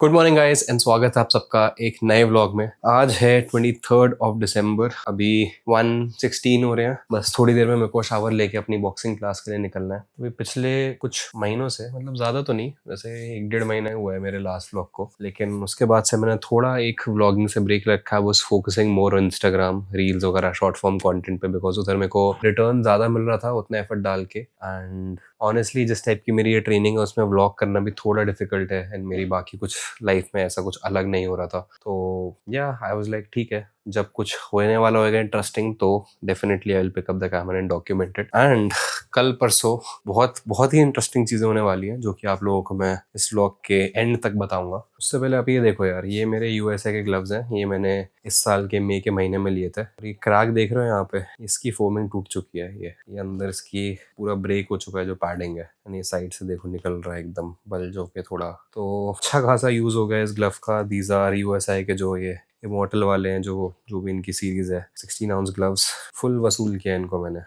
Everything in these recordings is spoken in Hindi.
गुड मॉर्निंग गाइस एंड स्वागत है आप सबका एक नए व्लॉग में। आज है 23 दिसंबर। अभी 1:16 हो रहे हैं। बस थोड़ी देर में मेरे को शावर लेके अपनी बॉक्सिंग क्लास के लिए निकलना है। अभी पिछले कुछ महीनों से, मतलब ज़्यादा तो नहीं, वैसे 1-1.5 महीना हुआ है मेरे लास्ट व्लॉग को, लेकिन उसके बाद से मैंने थोड़ा एक व्लॉगिंग से ब्रेक रखा है। Was focusing more on Instagram reels वगैरह, शॉर्ट फॉर्म कॉन्टेंट पे, बिकॉज उधर मेरे को रिटर्न ज़्यादा मिल रहा था उतना एफर्ट डाल के। एंड ऑनेस्टली जिस टाइप की मेरी ये ट्रेनिंग है उसमें व्लॉग करना भी थोड़ा डिफिकल्ट है, एंड मेरी बाकी कुछ लाइफ में ऐसा कुछ अलग नहीं हो रहा था। तो या आई वाज लाइक ठीक है, जब कुछ होने वाला होगा इंटरेस्टिंग तो definitely I will pick up the camera and document it. And कल परसों बहुत बहुत ही इंटरेस्टिंग चीज़ें होने वाली हैं जो कि आप लोगों को मैं इस व्लॉग के एंड तक बताऊंगा। उससे पहले आप ये देखो यार, ये मेरे यूएसए के ग्लव्स हैं। ये मैंने इस साल के मई के महीने में लिए थे। और ये क्रैक देख रहे हो यहाँ पे, इसकी फोमिंग टूट चुकी है। ये अंदर इसकी पूरा ब्रेक हो चुका है जो पैडिंग है, यानी ये साइड से देखो निकल रहा है एकदम बल्ज होके थोड़ा। तो अच्छा खासा यूज़ हो गया इस ग्लव का। दीज आर यूएसआई के जो ये इमॉर्टल वाले हैं, जो भी इनकी सीरीज़ है, 16 आउंस ग्लव्स। फुल वसूल किया इनको मैंने।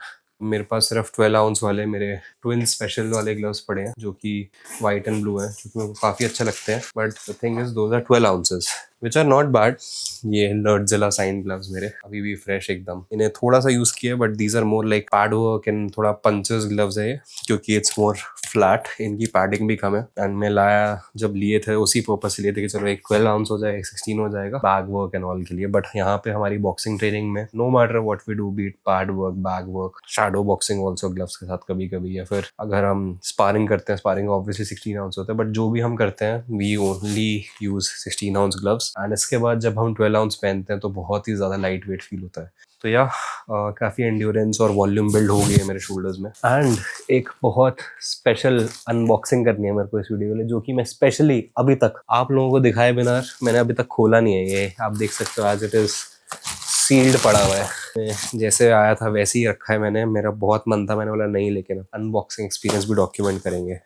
मेरे पास सिर्फ 12 आउंस वाले मेरे ट्विन स्पेशल वाले ग्लव्स पड़े हैं जो कि वाइट एंड ब्लू हैं, क्योंकि मेरे को काफ़ी अच्छे लगते हैं। But the thing is those are 12 ounces which are not bad. ये लर्डजिला साइन ग्लव्स मेरे अभी भी फ्रेश एकदम। इन्हें थोड़ा सा यूज़ किया, but these are more like pad work and थोड़ा पंचेस ग्लव्स है ये, क्योंकि इट्स मोर फ्लैट, इनकी पैडिंग भी कम है। एंड मैं लाया जब लिए थे उसी पर्पज से लिए थे कि चलो एक 12 आउंस हो जाए, एक 16 हो जाएगा बैग वर्क एंड ऑल के लिए। बट यहाँ पे हमारी बॉक्सिंग ट्रेनिंग में no matter what we do, be it pad work, bag work, shadow boxing also gloves के साथ कभी कभी, या फिर अगर हम स्पारिंग करते हैं, स्पारिंग ऑब्वियसली 16 आउंस होता है, बट जो भी हम करते हैं we only use 16 ounce gloves. And इसके बाद जब हम 12 आउंस पहनते हैं तो बहुत ही ज़्यादा लाइट वेट फील होता है। तो या काफ़ी एंड्योरेंस और वॉल्यूम बिल्ड हो गई है मेरे शोल्डर्स में। एंड एक बहुत स्पेशल अनबॉक्सिंग करनी है मेरे को इस वीडियो के लिए, जो कि मैं स्पेशली अभी तक आप लोगों को दिखाए बिना मैंने अभी तक खोला नहीं है। ये आप देख सकते हो एज इट इज़ सील्ड पड़ा हुआ है। जैसे आया था वैसे ही रखा है मैंने। मेरा बहुत मन था, मैंने बोला नहीं, लेकिन अनबॉक्सिंग एक्सपीरियंस भी डॉक्यूमेंट करेंगे।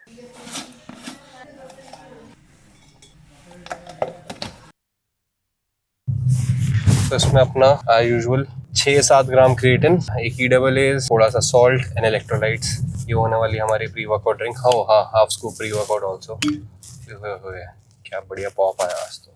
तो इसमें अपना यूजुअल 6-7 ग्राम क्रिएटिन, एक EAA, थोड़ा सा सॉल्ट एंड इलेक्ट्रोलाइट्स। ये होने वाली हमारी प्री वर्कआउट ड्रिंक। हाँ, half scoop pre workout also. क्या बढ़िया पॉप आया आज तो।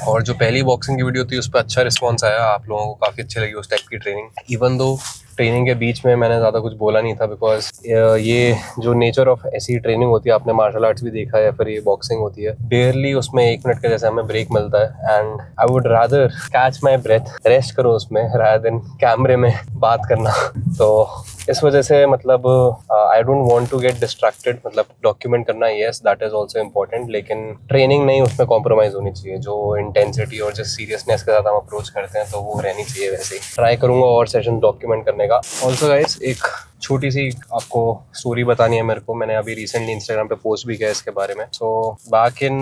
और जो पहली बॉक्सिंग की वीडियो थी उस पर अच्छा रिस्पॉन्स आया, आप लोगों को काफ़ी अच्छी लगी उस टाइप की ट्रेनिंग। इवन दो ट्रेनिंग के बीच में मैंने ज़्यादा कुछ बोला नहीं था, बिकॉज ये जो नेचर ऑफ ऐसी ट्रेनिंग होती है, आपने मार्शल आर्ट्स भी देखा है या फिर ये बॉक्सिंग होती है, डेयरली उसमें 1 मिनट का जैसे हमें ब्रेक मिलता है। And I would rather catch my breath, rest करो उसमें, रादर देन कैमरे में बात करना। तो इस वजह से मतलब I don't want to get distracted. मतलब डॉक्यूमेंट करना yes, that is also important, लेकिन ट्रेनिंग नहीं, उसमें कॉम्प्रोमाइज़ होनी चाहिए। जो इंटेंसिटी और जिस सीरियसनेस के साथ हम अप्रोच करते हैं तो वो रहनी चाहिए। वैसे ही ट्राई करूंगा और सेशन डॉक्यूमेंट करने का। ऑल्सो गाइस, एक छोटी सी आपको स्टोरी बतानी है मेरे को। मैंने अभी रिसेंटली इंस्टाग्राम पे पोस्ट भी किया इसके बारे में। सो बैक इन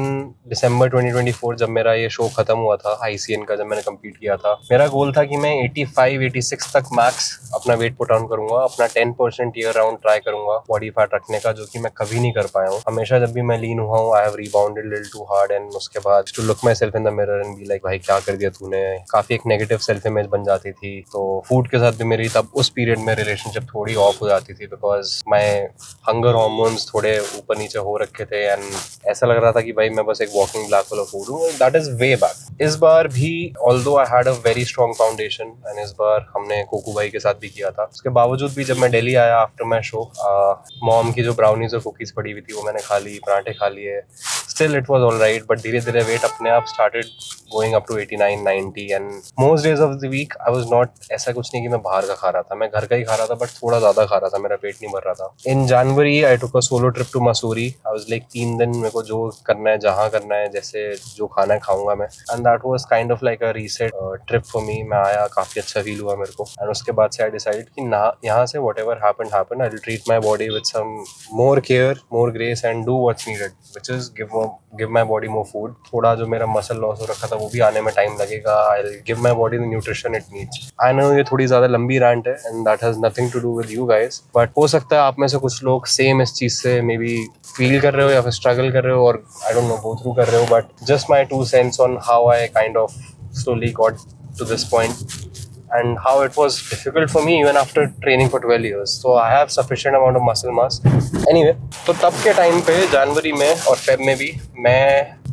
दिसंबर 2024 जब मेरा ये शो खत्म हुआ था ICN का, जब मैंने कंप्लीट किया था, मेरा गोल था कि मैं 85-86 तक मैक्स अपना वेट पुट ऑन करूंगा, अपना 10% ईयर राउंड ट्राई करूंगा बॉडी फैट रखने का, जो कि मैं कभी नहीं कर पाया हूँ। हमेशा जब भी मैं लीन हुआ हूँ I have rebounded little too hard, and उसके बाद to look myself in the mirror and be like भाई क्या कर दिया तूने। काफी एक नेगेटिव सेल्फ इमेज बन जाती थी। तो फूड के साथ भी मेरी तब उस पीरियड में रिलेशनशिप थोड़ी ऑफ हो जाती थी, बिकॉज माई हंगर हॉर्मोन्स थोड़े ऊपर नीचे हो रखे थे, एंड ऐसा लग रहा था कि भाई मैं बस एक walking black hole of food हूँ। That is way back. इस बार भी although I had a very strong foundation, and इस बार हमने कोकू भाई के साथ भी किया था। उसके बावजूद भी जब मैं दिल्ली आया आफ्टर माई शो, मॉम की जो ब्राउनीज और कुकीज पड़ी हुई थी वो मैंने खा ली, पराठे खा लिए। Still it was all right, but धीरे धीरे वेट अपने आप started going up to 89-90, and most days of the week I was not, ऐसा कुछ नहीं कि मैं बाहर का खा रहा था, मैं घर का ही खा रहा था, बट थोड़ा ज्यादा खा रहा था, मेरा पेट नहीं भर रहा था। In January I took a solo trip to Mussoorie. I was like 3 दिन मेरे को जो करना है, जहाँ करना है, जैसे जो खाना है खाऊंगा मैं, and that was kind of like a reset trip for me. मैं आया, काफी अच्छा फील हुआ मेरे को, एंड उसके बाद से आई डिसाइड कि ना, यहाँ से whatever happen I will treat my body with some more care, more grace, and do what's needed, which is give my body more food. थोड़ा जो मेरा मसल लॉस हो रखा था वो भी आने में टाइम लगेगा। I will give my body the nutrition it needs. I know ये थोड़ी ज्यादा लंबी रैंट है, and that has nothing to do with you guys, but हो सकता है आप में से कुछ लोग सेम इस चीज से मे बी फील कर रहे हो या फिर स्ट्रगल कर रहे हो, और I don't know, go through कर रहे हो। But just my 2 cents on how I kind of slowly got to this point, and how it was difficult for me even after training for 12 years. So I have sufficient amount of muscle mass. Anyway, तो तब के टाइम पे जनवरी में और फेब में भी मैं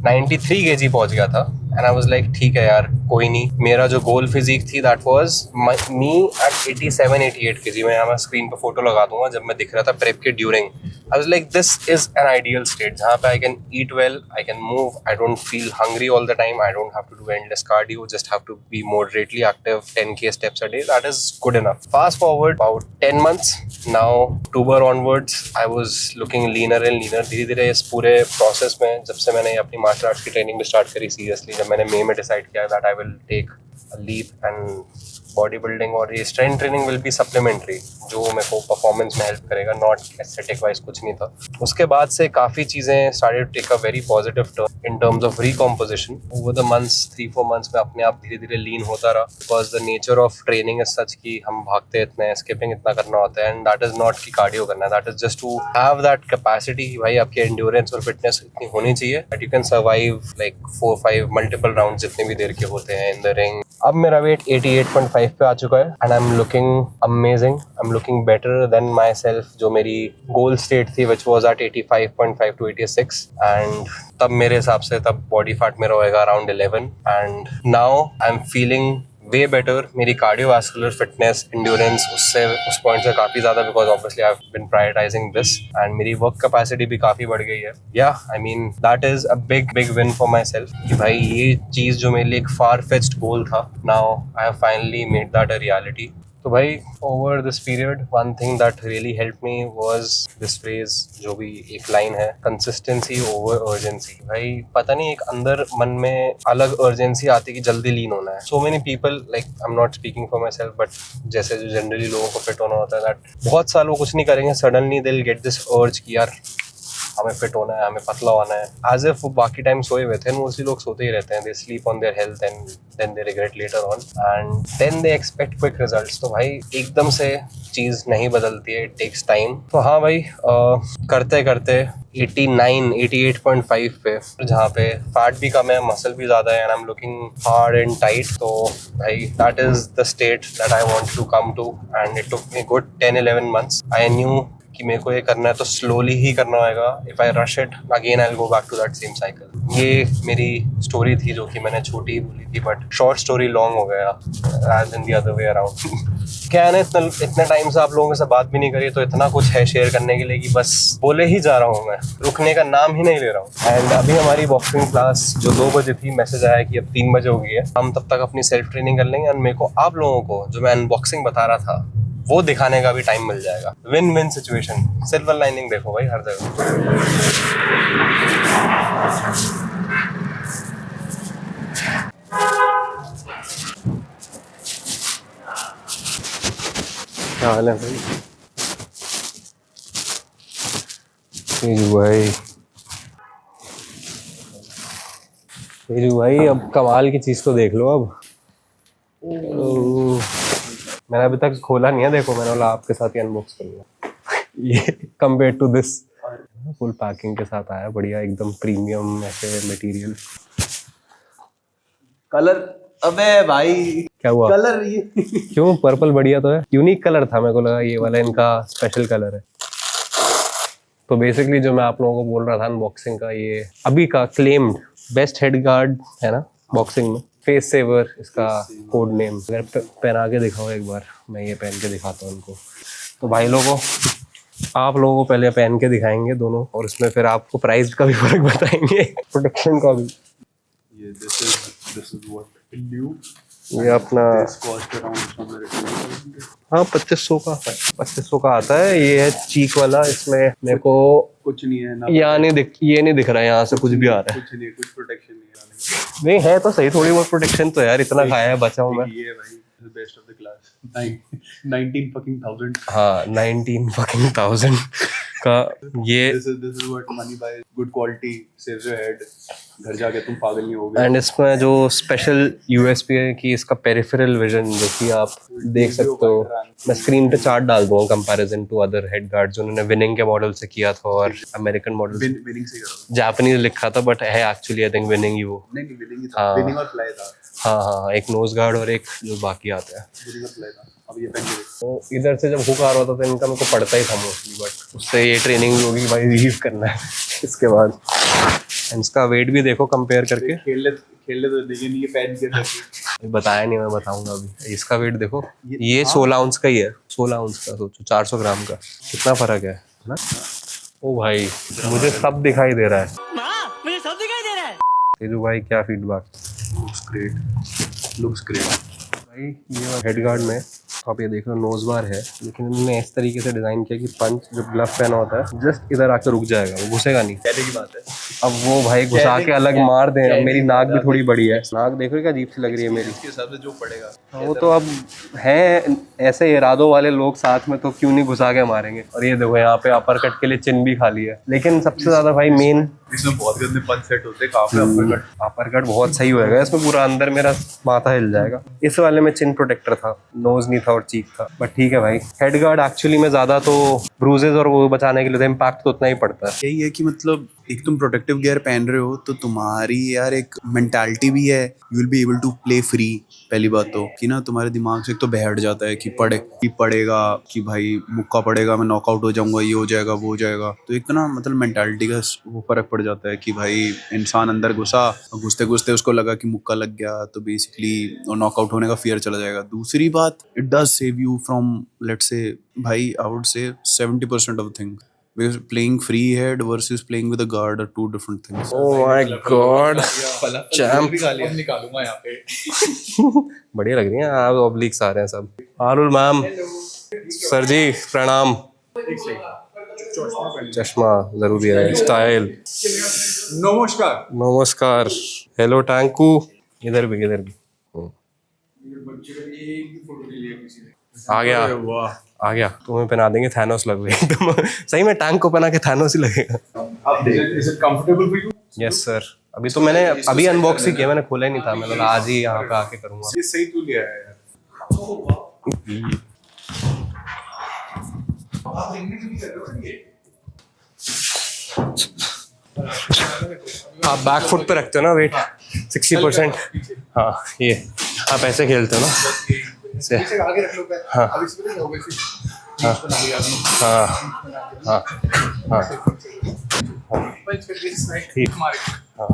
93 kg पहुंच गया था एंड आई वाज लाइक ठीक है यार कोई नहीं. मेरा जो गोल फिजिक थी that was me at 87-88 kg. मैं यहाँ स्क्रीन पे फोटो लगा दूंगा जब मैं दिख रहा था प्रेप के during. I was like, this is an ideal state जहाँ पे I can eat well, I can move, I don't feel hungry all the time, I don't have to do endless cardio, just have to be moderately active, 10k steps a day. That is good enough. Fast forward about 10 months, now October onwards, I was looking leaner and leaner. धीरे धीरे इस पूरे process में जब से मैंने अपनी मार्शल आर्ट्स की ट्रेनिंग भी स्टार्ट करी सीरियसली, जब मैंने मई में डिसाइड किया that I will take a leap and body building और ये strength training will be supplementary, जो मेरे को परफॉर्मेंस में हेल्प करेगा, नॉट एस्थेटिक वाइज कुछ नहीं था. उसके बाद से काफ़ी चीज़ें started to take a very positive turn in terms of recomposition. Over the months 3-4 months में अपने आप धीरे धीरे लीन होता रहा, because the nature of training is such कि हम भागते इतने, स्किपिंग इतना करना होता है, एंड दैट इज नॉट कि कार्डियो करना है, that is just to have that capacity. भाई आपकी एंड्योरेंस और फिटनेस इतनी होनी चाहिए that you can survive like 4-5 multiple round जितने भी देर के होते हैं इन द रिंग. अब मेरा वेट 88.5 पे आ चुका है and I am looking amazing, I am looking better than myself. जो मेरी गोल स्टेट थी which was at 85.5 to 86, and तब मेरे हिसाब से तब बॉडी फैट मेरा होएगा around 11, and now I am feeling way better. मेरी कार्डियोवास्कुलर फिटनेस एंड्योरेंस उससे उस पॉइंट से काफ़ी ज़्यादा, because obviously I have been prioritising this, and मेरी वर्क कैपेसिटी भी काफ़ी बढ़ गई है. या I mean that is a big big win for my self कि भाई ये चीज़ जो मेरे लिए एक फार फेच्ड गोल था, now I have finally made that a reality. तो भाई over this period one thing that really help me was this phrase, जो भी एक लाइन है, कंसिस्टेंसी ओवर अर्जेंसी. भाई पता नहीं एक अंदर मन में अलग अर्जेंसी आती है कि जल्दी लीन होना है. So many people, like I am not speaking for my self, but जैसे जो जनरली लोगों को फिट होना होता है दैट बहुत सारे लोग कुछ नहीं करेंगे, suddenly they will get this urge कि यार हमें फिट होना है, हमें पतला होना है, एज इफ वो बाकी टाइम सोए हुए थे. मोस्टली लोग सोते ही रहते हैं, they sleep on their health and then they regret later on and then they expect quick results. तो भाई एकदम से चीज़ नहीं बदलती है, इट टेक्स टाइम. तो हाँ भाई करते करते 88.5 पे, जहाँ पे फैट भी कम है, मसल भी ज़्यादा है, and I am looking hard and tight. तो भाई that is the state that I want to come to, and it took me good 10-11 months. I knew कि मेरे को ये करना है तो स्लोली ही करना होगा. If I rush it again I will go back to that same cycle. ये मेरी स्टोरी थी जो कि मैंने छोटी ही बोली थी, बट शॉर्ट स्टोरी लॉन्ग हो गया as in the other way around. क्या है ना, इतने टाइम से आप लोगों से बात भी नहीं करी, तो इतना कुछ है शेयर करने के लिए कि बस बोले ही जा रहा हूँ, मैं रुकने का नाम ही नहीं ले रहा हूँ. एंड अभी हमारी बॉक्सिंग क्लास जो 2 बजे थी, मैसेज आया कि अब 3 बजे हो गई है. हम तब तक अपनी सेल्फ ट्रेनिंग कर लेंगे, एंड मेरे को आप लोगों को जो मैं अनबॉक्सिंग बता रहा था वो दिखाने का भी टाइम मिल जाएगा. Win win situation. Silver lining देखो भाई हर जगह. क्या हाल है भाई? भाई अब कमाल की चीज तो देख लो. अब मैंने अभी तक खोला नहीं है, देखो मैंने बोला आपके साथ ही अनबॉक्स करूँगा. ये compare to this full packing के साथ आया, बढ़िया एकदम प्रीमियम ऐसे मटेरियल. कलर, अबे भाई क्या हुआ? कलर ये क्यों? पर्पल बढ़िया तो है, यूनिक कलर था, मेरे को लगा ये वाला इनका स्पेशल कलर है. तो बेसिकली जो मैं आप लोगों को बोल रहा था अनबॉक्सिंग का, ये अभी का क्लेम्ड बेस्ट हेड गार्ड है ना बॉक्सिंग में, फेस सेवर इसका कोड नेम. अगर पहना के दिखाओ एक बार, मैं ये पहन के दिखाता हूँ उनको. तो भाई लोगों, आप लोगों को पहले पहन के दिखाएंगे दोनों, और उसमें फिर आपको प्राइस का भी फर्क बताएंगे, प्रोटेक्शन का भी. ये this is what new. ये अपना हाँ 2500 का आता है. ये है चीक वाला, इसमें मेरे को कुछ नहीं है ना, यहाँ ये नहीं दिख रहा है, यहाँ से कुछ भी आ रहा है. कुछ नहीं, कुछ प्रोटेक्शन नहीं नहीं है तो सही, थोड़ी बहुत प्रोटेक्शन तो यार, इतना खाया है बचा हूँ मैं. ये भाई best of the class. 19 fucking thousand. हाँ 19 fucking thousand का ये। This is what money buys. Good quality saves your head. घर जाके तुम पागल नहीं होगे। एंड इसमें जो स्पेशल यूएसपी है कि इसका पेरिफेरल विजन देखिए आप देख सकते हो। मैं स्क्रीन पे चार्ट डाल दूंगा comparison to other head guards उन्होंने विनिंग के मॉडल से किया था और अमेरिकन मॉडल विनिंग से करो। जापानीज लिखा था बट है एक्चुअली आई थिंक विनिंग ही वो। नहीं विनिंग था। विनिंग और फ्लाई था। हाँ हाँ एक नोज गार्ड और एक जो बाकी आता है विनिंग और फ्लाई था। अब ये पहन के तो इधर से जब हुक आ रहा था तो इनका मेरे को पड़ता ही था मोस्टली बट उससे ये ट्रेनिंग भी होगी भाई रिलीव करना है इसके बाद। एंड इसका वेट भी देखो कंपेयर करके। खेल ले तो देखिए नहीं ये पहन के बताया नहीं मैं बताऊंगा अभी। इसका वेट देखो ये 16 आउंस का ही है 16 आउंस का सोचो 400 ग्राम का कितना फर्क है ना। ओ भाई मुझे सब दिखाई दे रहा है मुझे सब दिखाई दे रहा है। तेजू भाई क्या फीडबैक। लुक्स ग्रेट भाई ये हेड गार्ड में आप ये देख लो नोज बार है लेकिन इन्होंने इस तरीके से डिजाइन किया कि पंच जो ग्लव पहना होता है जस्ट इधर आकर रुक जाएगा वो घुसेगा नहीं। कहने की बात है। अब वो भाई घुसा के अलग मार दे। मेरी नाक भी थोड़ी बड़ी है नाक देखो क्या अजीब सी लग रही है मेरी। इसके हिसाब से जो पड़ेगा वो तो अब है ऐसे इरादों वाले लोग साथ में तो क्यों नहीं घुसा के मारेंगे। और ये देखो यहाँ पे अपर कट के लिए चिन भी खाली है लेकिन सबसे ज्यादा भाई मेन इसमें बहुत गंदे पंच सेट होते हैं काफी। अपर कट बहुत सही होएगा इसमें पूरा अंदर मेरा माथा हिल जाएगा। इस वाले में चिन प्रोटेक्टर था नोज नहीं था और चीक था बट ठीक है भाई। हेड गार्ड एक्चुअली में ज्यादा तो ब्रूजेस और वो बचाने के लिए इम्पैक्ट तो उतना ही पड़ता है। यही है कि मतलब एक तुम प्रोटेक्टिव गियर पहन रहे हो तो तुम्हारी यार एक मेंटालिटी भी है। You will be able to play free. पहली बात तो कि ना तुम्हारे दिमाग से एक तो बैठ जाता है कि पड़ेगा कि भाई मुक्का पड़ेगा मैं नॉकआउट हो जाऊंगा ये हो जाएगा वो हो जाएगा। तो एक तो ना मतलब मेंटालिटी का वो फर्क पड़ जाता है कि भाई इंसान अंदर घुसा और घुसते घुसते उसको लगा कि मुक्का लग गया तो बेसिकली नॉकआउट होने का फियर चला जाएगा। दूसरी बात it does save you from let's say भाई I would say 70% of thing because playing free head versus playing with a guard are two different things. Oh my god champ निकालूंगा यहाँ पे बढ़िया लग रही है आप ऑब्लिक्स आ रहे हैं सब। आरुल मैम सर जी प्रणाम। चश्मा जरूरी है स्टाइल। नमस्कार नमस्कार हेलो टैंकू। इधर भी आ गया तुम्हें पहना देंगे थैनोस लग गए एकदम सही में टैंक को पहना के थैनोस ही लगेगा। Is it comfortable for you? Yes sir अभी तो मैंने अभी अनबॉक्स ही किया मैंने खोला ही नहीं था मैंने आज ही यहाँ पे आके करूँगा। ये सही तू लिया है यार। आप बैक फुट पे रखते हो ना वेट 60%। हाँ ये आप ऐसे खेलते हो ना से आगे रख लो पैर। हाँ अब इस पे जाओगे फिर हाँ हाँ हाँ पंच करके स्नाइप ठीक मारे। हाँ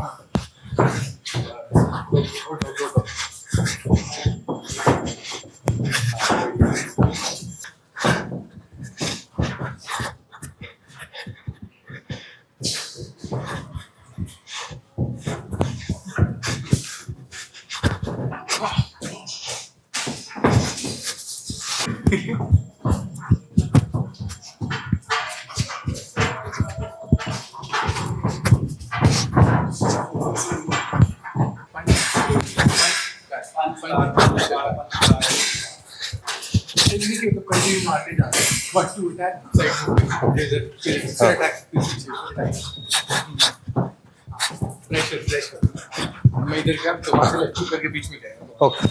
मैं इधर क्या तो वहाँ से लेफ्ट करके बीच में गया। ओके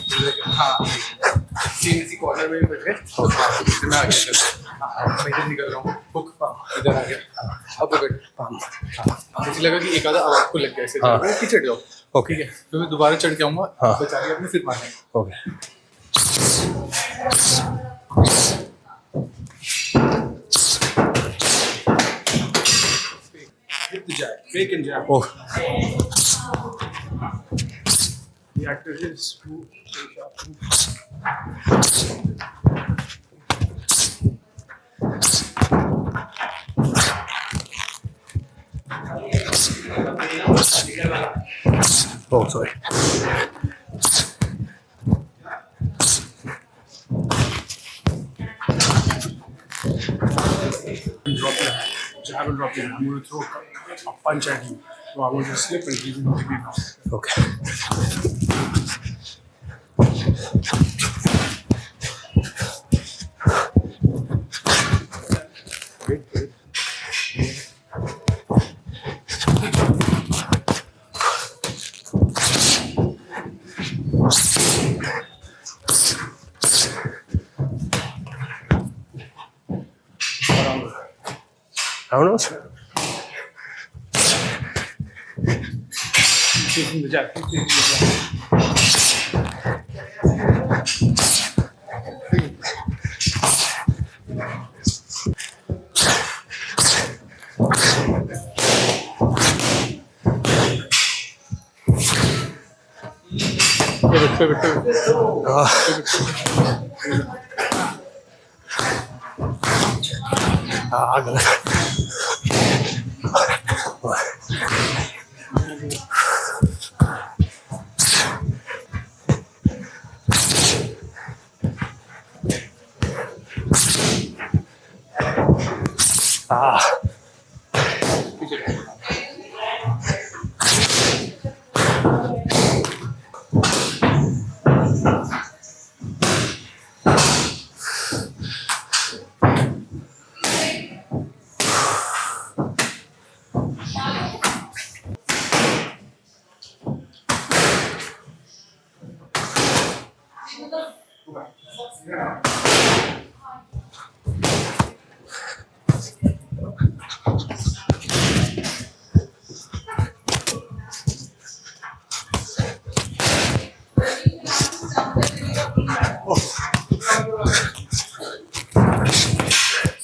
हाँ सीन इसी कॉर्नर में बैठे तो इधर मैं आ गया। हाँ मैं इधर निकल रहा हूँ हुक इधर आ गया। अब पकड़ मुझे लगा कि एक आधा आवाज को लग गया ऐसे पीछे हट जाओ। ओके ठीक है तो मैं दोबारा चढ़ के आऊँगा। हाँ बचा के अपने फिर मारने। Okay Hit the jack, fake and jab. Oh The actor is who oh sorry drop your hand. Jab and drop your hand. I'm going to throw a punch at you. So I'm going to slip and give you the big now. Okay don't know.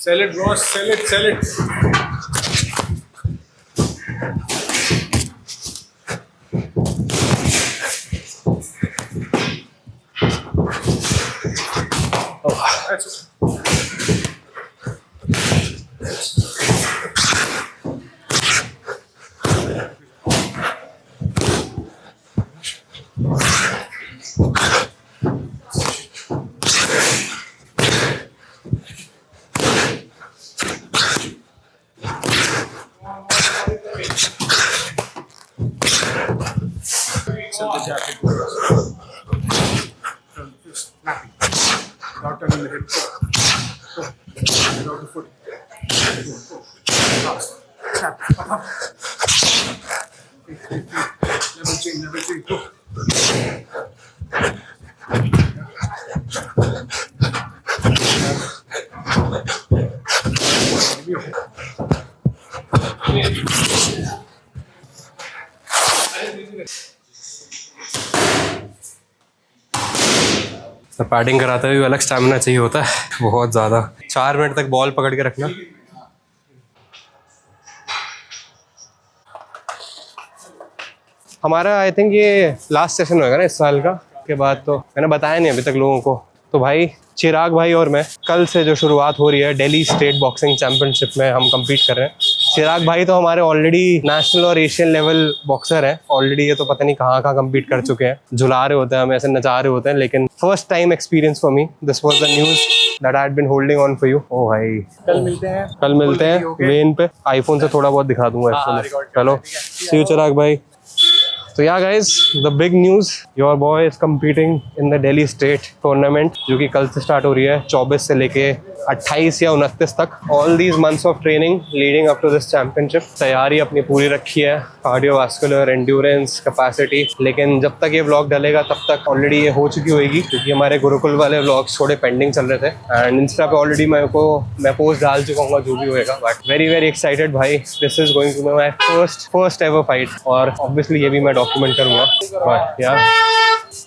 Sell it, boss. Sell it. Sell it. That's sell the jacket. Snappy. Not turning the hip. Go. Without the foot. Go. Fast. Snap. Up. Level change. Go. Batting कराते हुए अलग स्टैमिना चाहिए होता है, बहुत ज़्यादा। 4 मिनट तक बॉल पकड़ के रखना। हमारा आई थिंक ये लास्ट सेशन होगा ना इस साल का, के बाद तो मैंने बताया नहीं अभी तक लोगों को। तो भाई चिराग भाई और मैं कल से जो शुरुआत हो रही है दिल्ली स्टेट बॉक्सिंग चैंपियनशिप में हम compete कर रहे हैं। चिराग भाई तो हमारे ऑलरेडी नेशनल और एशियन लेवल बॉक्सर हैं ऑलरेडी। ये तो पता नहीं कहाँ compete कर चुके हैं, झुला रहे होते हैं हमें, ऐसे नचा रहे होते हैं। लेकिन first time experience for me, this was the news that I had been holding on for you. ओ भाई कल मिलते हैं वेन पे। आईफोन से थोड़ा बहुत दिखा दूंगा। चलो सी यू चिराग भाई। तो yeah guys, the big news, your boy is competing in the Delhi state tournament, जो कि कल से स्टार्ट हो रही है 24 से लेके 28 या 29 तक। All these months of training leading up to this championship, तैयारी अपनी पूरी रखी है, कार्डियोवास्कुलर, एंड्योरेंस, कैपेसिटी। लेकिन जब तक ये व्लॉग डलेगा तब तक ऑलरेडी ये हो चुकी होगी, क्योंकि हमारे गुरुकुल वाले व्लॉग्स थोड़े पेंडिंग चल रहे थे। एंड इंस्टा पे ऑलरेडी मैं पोस्ट डाल चुका हूँ जो भी होएगा। बट वेरी वेरी एक्साइटेड भाई, this is going to be my first ever fight. और ऑब्वियसली ये भी मैं डॉक्यूमेंट करूँगा। बट यार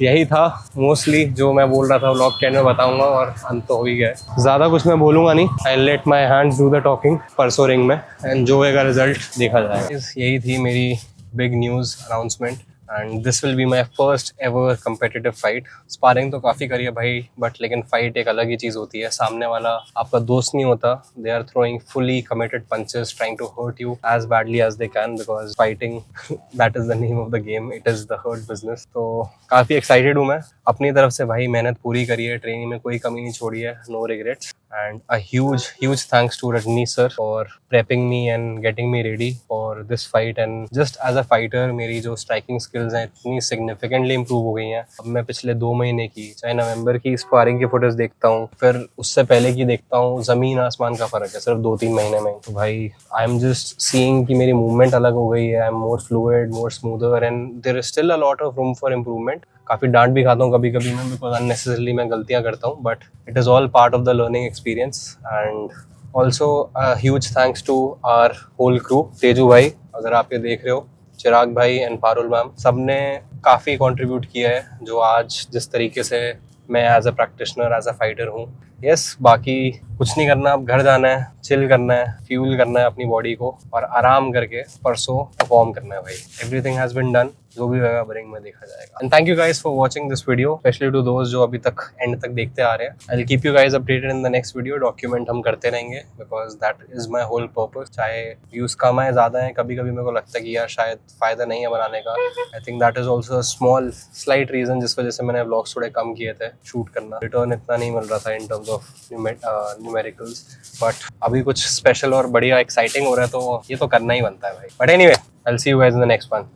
यही था मोस्टली जो मैं बोल रहा था, व्लॉग के एंड में बताऊंगा और अंत तो हो ही गया। ज़्यादा कुछ मैं बोलूँगा नहीं, I let my hands do the talking परसों रिंग में, एंड जो होएगा रिजल्ट देखा जाएगा। यही थी मेरी big news announcement, and this will be my first ever competitive fight. Sparring तो काफ़ी करी है भाई, बट लेकिन फाइट एक अलग ही चीज़ होती है। सामने वाला आपका दोस्त नहीं होता, they are throwing fully committed punches, trying to hurt you as badly as they can, because fighting that is the name of the game, it is the hurt business. तो काफ़ी एक्साइटेड हूँ मैं। अपनी तरफ से भाई मेहनत पूरी करी है, ट्रेनिंग में कोई कमी नहीं छोड़ी है, no regrets. And a huge thanks to Rajni sir for prepping me and getting me ready for this fight. And just as a fighter, मेरी जो striking skills हैं इतनी significantly improve हो गई हैं। अब मैं पिछले 2 महीने की, चाहे नवंबर की स्पारिंग की फुटेज देखता हूँ, फिर उससे पहले की देखता हूँ, ज़मीन आसमान का फ़र्क है सिर्फ 2-3 महीने में। तो भाई आई एम जस्ट सीइंग कि मेरी मूवमेंट अलग हो गई है, I am more fluid, more smoother, and there is still a lot of room for improvement. काफ़ी डांट भी खाता हूँ कभी कभी मैं, बिकॉज अननेसेसरली मैं गलतियाँ करता हूँ, but it is all part of the learning experience. And also huge thanks to our whole crew, Teju भाई अगर आप ये देख रहे हो, चिराग भाई एंड पारुल मैम, सबने काफ़ी कंट्रीब्यूट किया है जो आज जिस तरीके से मैं as a practitioner as a fighter हूँ। यस, बाकी कुछ नहीं करना, अब घर जाना है, चिल करना है, फ्यूल करना है अपनी बॉडी को और आराम करके परसों परफॉर्म करना है भाई। एवरीथिंग हैज़ बिन डन, जो भी होगा बरिंग में देखा जाएगा। And thank you guys for watching this video, specially to दोस्त जो अभी तक एंड तक देखते आ रहे हैं। I will keep you guys updated in the next video. Document हम करते रहेंगे because that is my whole purpose. चाहे व्यूज कम है ज़्यादा है, कभी कभी मेरे को लगता है कि यार शायद फ़ायदा नहीं है बनाने का। I think that is also a small slight reason जिस वजह से मैंने व्लॉग्स थोड़े कम किए थे शूट करना। रिटर्न इतना नहीं मिल रहा था इन टर्म्स ऑफ न्यूमेरिकल्स, बट अभी कुछ स्पेशल और बढ़िया एक्साइटिंग हो रहा है तो ये तो करना ही बनता है भाई। But anyway, I will see you guys in the next one.